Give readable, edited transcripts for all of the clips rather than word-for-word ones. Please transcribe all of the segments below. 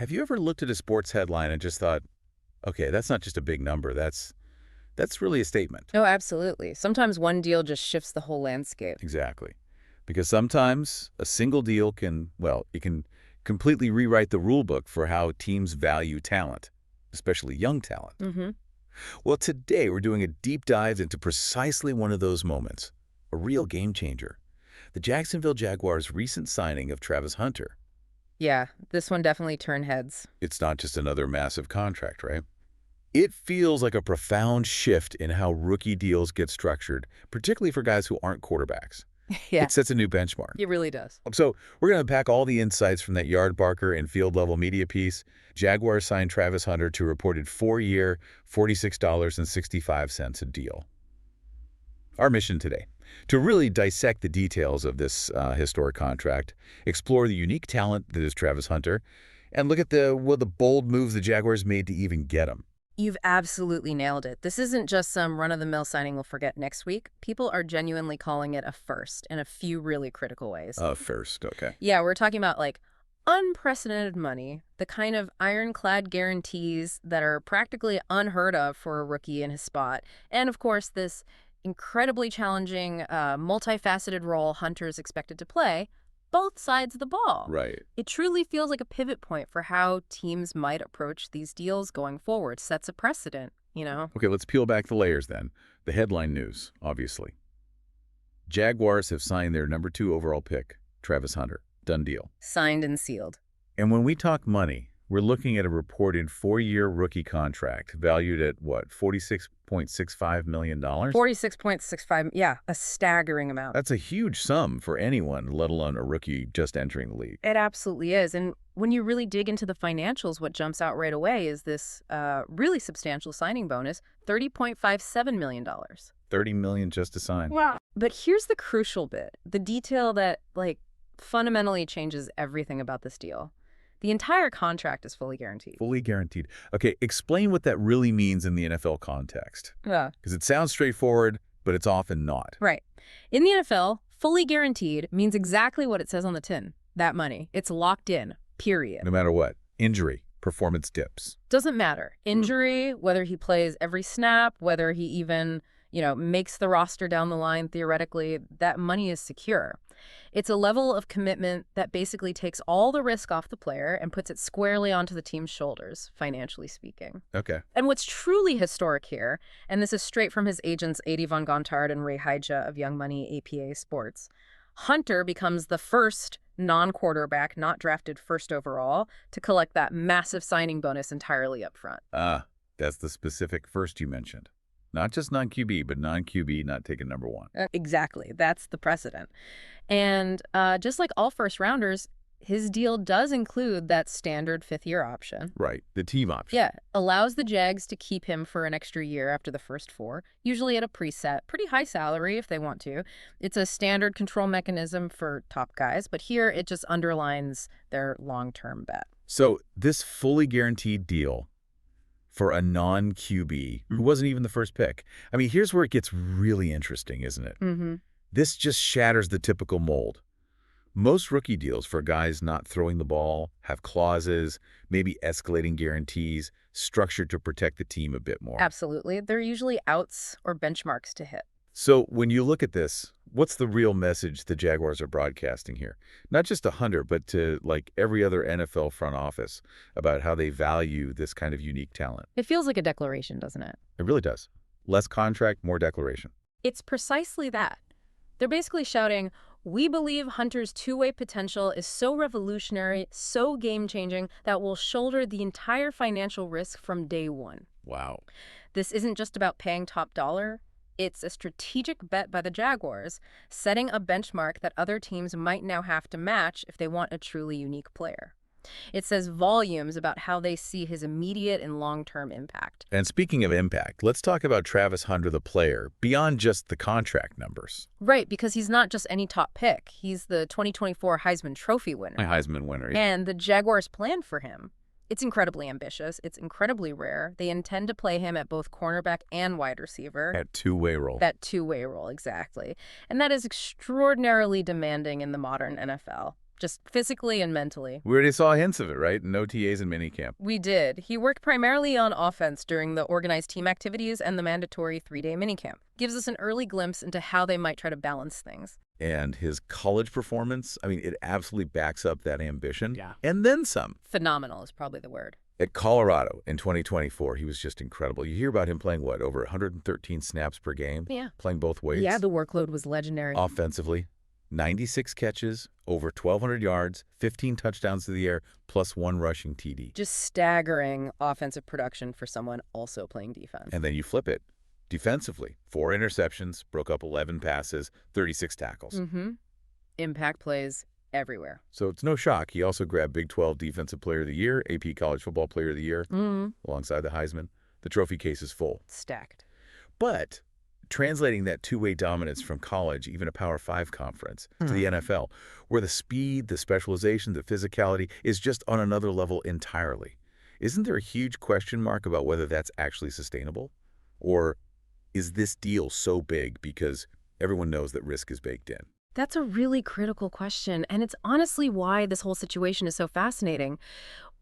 Have you ever looked at a sports headline and just thought, okay, that's not just a big number, that's really a statement? Oh, absolutely. Sometimes one deal just shifts the whole landscape. Exactly. Because sometimes a single deal can, well, it can completely rewrite the rule book for how teams value talent, especially young talent. Mm-hmm. Well, today we're doing a deep dive into precisely one of those moments, a real game changer. The Jacksonville Jaguars' recent signing of Travis Hunter. Yeah, this one definitely turned heads. It's not just another massive contract, right? It feels like a profound shift in how rookie deals get structured, particularly for guys who aren't quarterbacks. Yeah, It sets a new benchmark. it really does. So we're going to unpack all the insights from that Yard Barker and field-level media piece. Jaguars signed Travis Hunter to a reported 4-year, $46.65 a deal. Our mission today, to really dissect the details of this historic contract, explore the unique talent that is Travis Hunter, and look at the bold moves the Jaguars made to even get him. You've absolutely nailed it. This isn't just some run-of-the-mill signing we'll forget next week. People are genuinely calling it a first in a few really critical ways. First, okay. Yeah, we're talking about like unprecedented money, the kind of ironclad guarantees that are practically unheard of for a rookie in his spot. And of course, this incredibly challenging, multifaceted role Hunter is expected to play, both sides of the ball. Right. It truly feels like a pivot point for how teams might approach these deals going forward. Sets a precedent, you know? Okay, let's peel back the layers then. The headline news, obviously. Jaguars have signed their number 2 overall pick, Travis Hunter. Done deal. Signed and sealed. And when we talk money, we're looking at a reported 4-year rookie contract valued at, what, $46.65 million? 46.65, yeah, a staggering amount. That's a huge sum for anyone, let alone a rookie just entering the league. It absolutely is. And when you really dig into the financials, what jumps out right away is this really substantial signing bonus, $30.57 million. $30 million just to sign. Wow. But here's the crucial bit, the detail that, like, fundamentally changes everything about this deal. The entire contract is fully guaranteed. Fully guaranteed. Okay, explain what that really means in the NFL context. Yeah. Because it sounds straightforward, but it's often not. Right. In the NFL, fully guaranteed means exactly what it says on the tin. That money. It's locked in, period. No matter what. Injury, performance dips. Doesn't matter. Injury, whether he plays every snap, whether he even, makes the roster down the line, theoretically, that money is secure. It's a level of commitment that basically takes all the risk off the player and puts it squarely onto the team's shoulders, financially speaking. Okay. And what's truly historic here, and this is straight from his agents Adi Von Gontard and Ray Hyja of Young Money APA Sports, Hunter becomes the first non-quarterback not drafted first overall to collect that massive signing bonus entirely up front. That's the specific first you mentioned. Not just non-QB, but non-QB not taken number 1. Exactly. That's the precedent. And just like all first-rounders, his deal does include that standard 5th-year option. Right, the team option. Yeah, allows the Jags to keep him for an extra year after the first 4, usually at a preset, pretty high salary if they want to. It's a standard control mechanism for top guys, but here it just underlines their long-term bet. So this fully guaranteed deal for a non-QB who wasn't even the first pick. I mean, here's where it gets really interesting, isn't it? Mm-hmm. This just shatters the typical mold. Most rookie deals for guys not throwing the ball have clauses, maybe escalating guarantees, structured to protect the team a bit more. Absolutely. They're usually outs or benchmarks to hit. So when you look at this, what's the real message the Jaguars are broadcasting here? Not just to Hunter, but to like every other NFL front office about how they value this kind of unique talent. It feels like a declaration, doesn't it? It really does. Less contract, more declaration. It's precisely that. They're basically shouting, we believe Hunter's two-way potential is so revolutionary, so game-changing, that we'll shoulder the entire financial risk from day one. Wow. This isn't just about paying top dollar. It's a strategic bet by the Jaguars, setting a benchmark that other teams might now have to match if they want a truly unique player. It says volumes about how they see his immediate and long-term impact. And speaking of impact, let's talk about Travis Hunter, the player, beyond just the contract numbers. Right, because he's not just any top pick. He's the 2024 Heisman Trophy winner. My Heisman winner. And the Jaguars' plan for him, it's incredibly ambitious. It's incredibly rare. They intend to play him at both cornerback and wide receiver. That two-way role. That two-way role, exactly. And that is extraordinarily demanding in the modern NFL. just physically and mentally. We already saw hints of it, right? In OTAs and minicamp. We did. He worked primarily on offense during the organized team activities and the mandatory 3-day minicamp. Gives us an early glimpse into how they might try to balance things. And his college performance, I mean, it absolutely backs up that ambition. Yeah. And then some. Phenomenal is probably the word. At Colorado in 2024, he was just incredible. You hear about him playing, what, over 113 snaps per game? Yeah. Playing both ways? Yeah, the workload was legendary. Offensively, 96 catches, over 1,200 yards, 15 touchdowns to the air, plus 1 rushing TD. Just staggering offensive production for someone also playing defense. And then you flip it. Defensively, 4 interceptions, broke up 11 passes, 36 tackles. Impact plays everywhere. So it's no shock. He also grabbed Big 12 Defensive Player of the Year, AP College Football Player of the Year, alongside the Heisman. The trophy case is full. Stacked. But translating that two-way dominance from college, even a Power 5 conference, to the NFL, where the speed, the specialization, the physicality is just on another level entirely. Isn't there a huge question mark about whether that's actually sustainable? Or is this deal so big because everyone knows that risk is baked in? That's a really critical question, and it's honestly why this whole situation is so fascinating.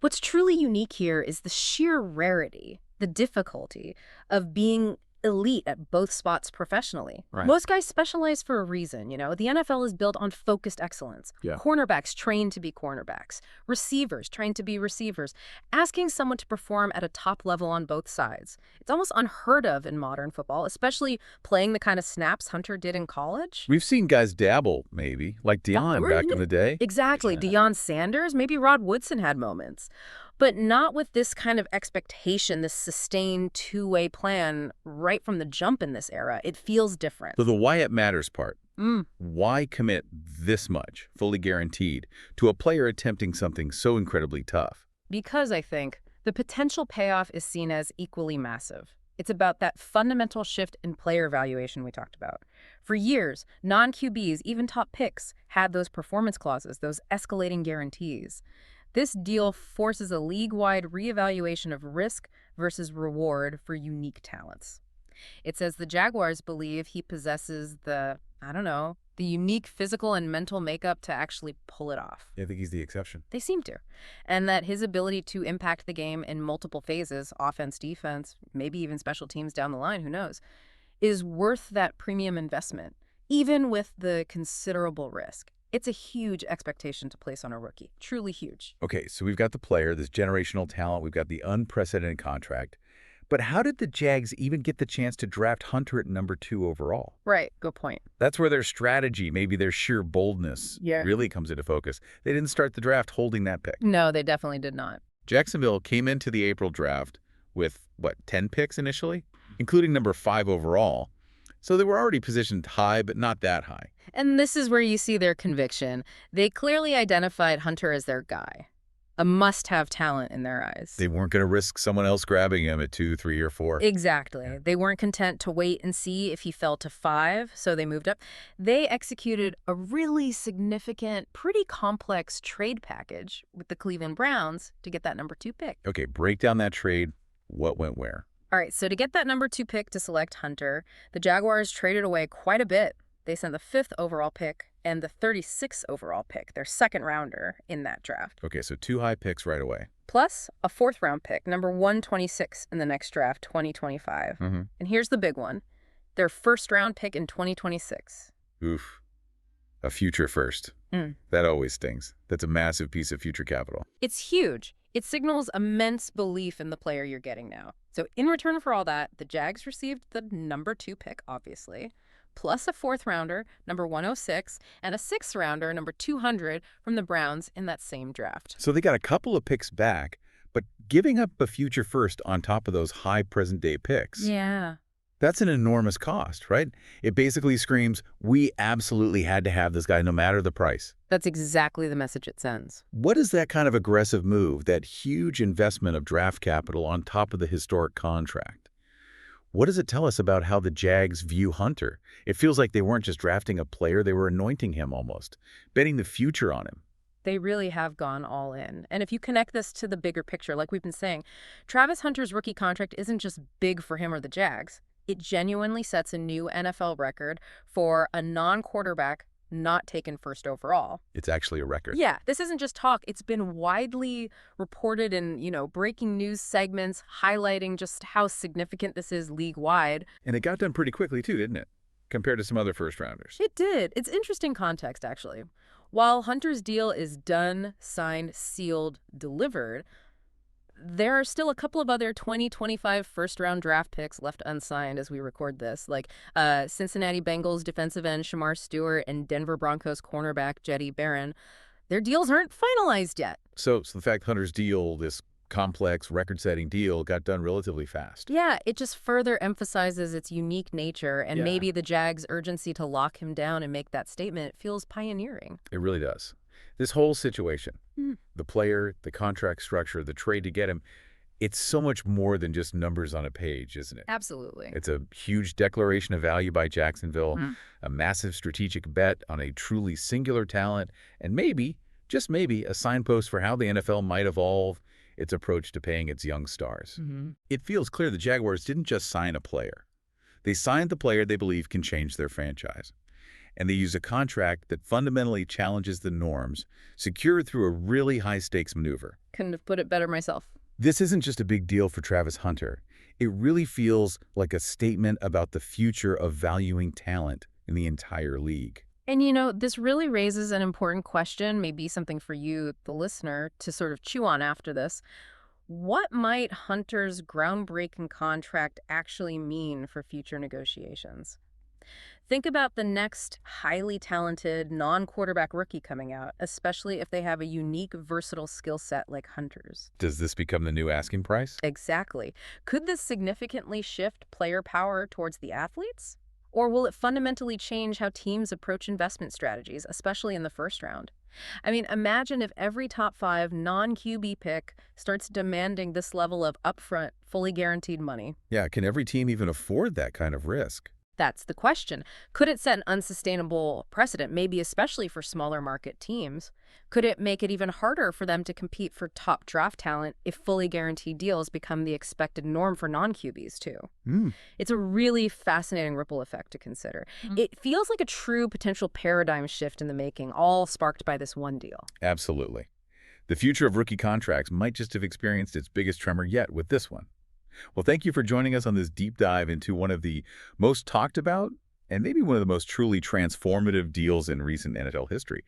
What's truly unique here is the sheer rarity, the difficulty of being elite at both spots professionally. Right. Most guys specialize for a reason, The NFL is built on focused excellence. Yeah. Cornerbacks trained to be cornerbacks. Receivers trained to be receivers. Asking someone to perform at a top level on both sides. It's almost unheard of in modern football, especially playing the kind of snaps Hunter did in college. We've seen guys dabble, maybe, like Deion back in the day. Exactly. Deion Sanders, maybe Rod Woodson had moments. But not with this kind of expectation, this sustained two-way plan right from the jump in this era. It feels different. So the why it matters part. Why commit this much, fully guaranteed, to a player attempting something so incredibly tough? Because I think the potential payoff is seen as equally massive. It's about that fundamental shift in player evaluation we talked about. For years, non-QBs, even top picks, had those performance clauses, those escalating guarantees. This deal forces a league-wide reevaluation of risk versus reward for unique talents. It says the Jaguars believe he possesses the unique physical and mental makeup to actually pull it off. I think he's the exception. They seem to. And that his ability to impact the game in multiple phases, offense, defense, maybe even special teams down the line, who knows, is worth that premium investment, even with the considerable risk. It's a huge expectation to place on a rookie. Truly huge. Okay, so we've got the player, this generational talent, we've got the unprecedented contract. But how did the Jags even get the chance to draft Hunter at number 2 overall? Right, good point. That's where their strategy, maybe their sheer boldness, really comes into focus. They didn't start the draft holding that pick. No, they definitely did not. Jacksonville came into the April draft with, 10 picks initially, including number 5 overall. So they were already positioned high, but not that high. And this is where you see their conviction. They clearly identified Hunter as their guy, a must-have talent in their eyes. They weren't going to risk someone else grabbing him at 2, 3, or 4. Exactly. They weren't content to wait and see if he fell to 5, so they moved up. They executed a really significant, pretty complex trade package with the Cleveland Browns to get that number 2 pick. Okay, break down that trade. What went where? All right, so to get that number 2 pick to select Hunter, the Jaguars traded away quite a bit. They sent the 5th overall pick and the 36th overall pick, their second rounder in that draft. Okay, so 2 high picks right away. Plus a 4th round pick, number 126 in the next draft, 2025. And here's the big one, their 1st round pick in 2026. Oof. A future first. That always stings. That's a massive piece of future capital. It's huge. It signals immense belief in the player you're getting now. So in return for all that, the Jags received the number 2 pick, obviously, plus a 4th rounder, number 106, and a 6th rounder, number 200, from the Browns in that same draft. So they got a couple of picks back, but giving up a future first on top of those high present-day picks. Yeah. That's an enormous cost, right? It basically screams, we absolutely had to have this guy no matter the price. That's exactly the message it sends. What is that kind of aggressive move, that huge investment of draft capital on top of the historic contract? What does it tell us about how the Jags view Hunter? It feels like they weren't just drafting a player, they were anointing him almost, betting the future on him. They really have gone all in. And if you connect this to the bigger picture, like we've been saying, Travis Hunter's rookie contract isn't just big for him or the Jags. It genuinely sets a new NFL record for a non-quarterback not taken first overall. It's actually a record. Yeah, this isn't just talk. It's been widely reported in, breaking news segments highlighting just how significant this is league-wide. And it got done pretty quickly, too, didn't it? Compared to some other first-rounders. It did. It's interesting context, actually. While Hunter's deal is done, signed, sealed, delivered, there are still a couple of other 2025 first-round draft picks left unsigned as we record this, like Cincinnati Bengals defensive end Shamar Stewart and Denver Broncos cornerback Jetty Barron. Their deals aren't finalized yet. So the fact Hunter's deal, this complex, record-setting deal, got done relatively fast. Yeah, it just further emphasizes its unique nature, and Yeah. maybe the Jags' urgency to lock him down and make that statement feels pioneering. It really does. This whole situation, Mm. the player, the contract structure, the trade to get him, it's so much more than just numbers on a page, isn't it? Absolutely. It's a huge declaration of value by Jacksonville, Mm. a massive strategic bet on a truly singular talent, and maybe, just maybe, a signpost for how the NFL might evolve its approach to paying its young stars. Mm-hmm. It feels clear the Jaguars didn't just sign a player. They signed the player they believe can change their franchise. And they use a contract that fundamentally challenges the norms, secured through a really high-stakes maneuver. Couldn't have put it better myself. This isn't just a big deal for Travis Hunter. It really feels like a statement about the future of valuing talent in the entire league. And this really raises an important question, maybe something for you, the listener, to sort of chew on after this. What might Hunter's groundbreaking contract actually mean for future negotiations? Think about the next highly talented non-quarterback rookie coming out, especially if they have a unique, versatile skill set like Hunter's. Does this become the new asking price? Exactly. Could this significantly shift player power towards the athletes? Or will it fundamentally change how teams approach investment strategies, especially in the first round? I mean, imagine if every top 5 non-QB pick starts demanding this level of upfront, fully guaranteed money. Yeah, can every team even afford that kind of risk? That's the question. Could it set an unsustainable precedent, maybe especially for smaller market teams? Could it make it even harder for them to compete for top draft talent if fully guaranteed deals become the expected norm for non-QBs too? It's a really fascinating ripple effect to consider. It feels like a true potential paradigm shift in the making, all sparked by this one deal. Absolutely. The future of rookie contracts might just have experienced its biggest tremor yet with this one. Well, thank you for joining us on this deep dive into one of the most talked about and maybe one of the most truly transformative deals in recent NFL history.